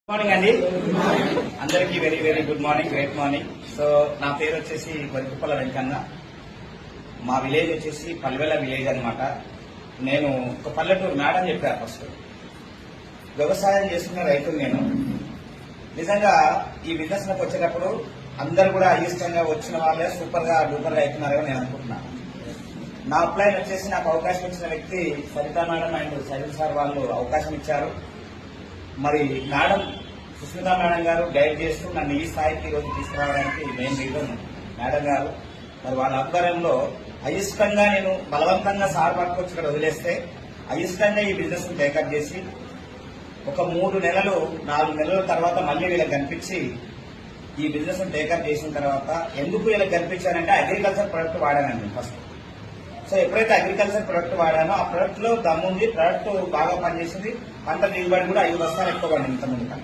Good morning అండి. అందరికీ very very good morning, great morning. So నా పేరు వచ్చేసి వరికుప్పల వెంకన్న. మా విలేజ్ వచ్చేసి పల్వెల విలేజ్ అనమాట. నేను ఒక పల్లెటూరు మేడం చెప్పారు. ఫస్ట్ వ్యవసాయం చేస్తున్న రైతులు. నేను నిజంగా ఈ బిజినెస్ లోకి వచ్చేటప్పుడు అందరు కూడా అయిష్టంగా వచ్చిన వాళ్ళే సూపర్ గా డూపర్ గా అవుతున్నారని నేను అనుకుంటున్నాను. నా అప్లైన్ వచ్చేసి నాకు అవకాశం ఇచ్చిన వ్యక్తి సరితా మేడం అండ్ సైల్ సార్ వాళ్ళు అవకాశం ఇచ్చారు. మరి మేడం సుస్మితా మేడం గారు గైడ్ చేస్తూ నన్ను ఈ స్థాయికి ఈరోజు తీసుకురావడానికి మెయిన్ రీజన్ మేడం గారు. మరి వాళ్ళ ఆధ్వర్యంలో అయిష్టంగా నేను బలవంతంగా సార్ పట్టుకొచ్చి ఇక్కడ వదిలేస్తే అయిష్టంగా ఈ బిజినెస్ టేకప్ చేసి ఒక 3 నెలలు 4 నెలల తర్వాత మళ్ళీ వీళ్ళకి కనిపించి ఈ బిజినెస్ టేకప్ చేసిన తర్వాత ఎందుకు వీళ్ళకి కనిపించానంటే అగ్రికల్చర్ ప్రొడక్ట్ వాడానండి ఫస్ట్. సో ఎప్పుడైతే అగ్రికల్చర్ ప్రొడక్ట్ వాడానో ఆ ప్రొడక్ట్ లో దమ్ముంది, ప్రొడక్ట్ బాగా పనిచేసింది, పంట దిగుబడి కూడా 5 బస్తాలు ఎక్కువ పడింది ఇంతకుముందు.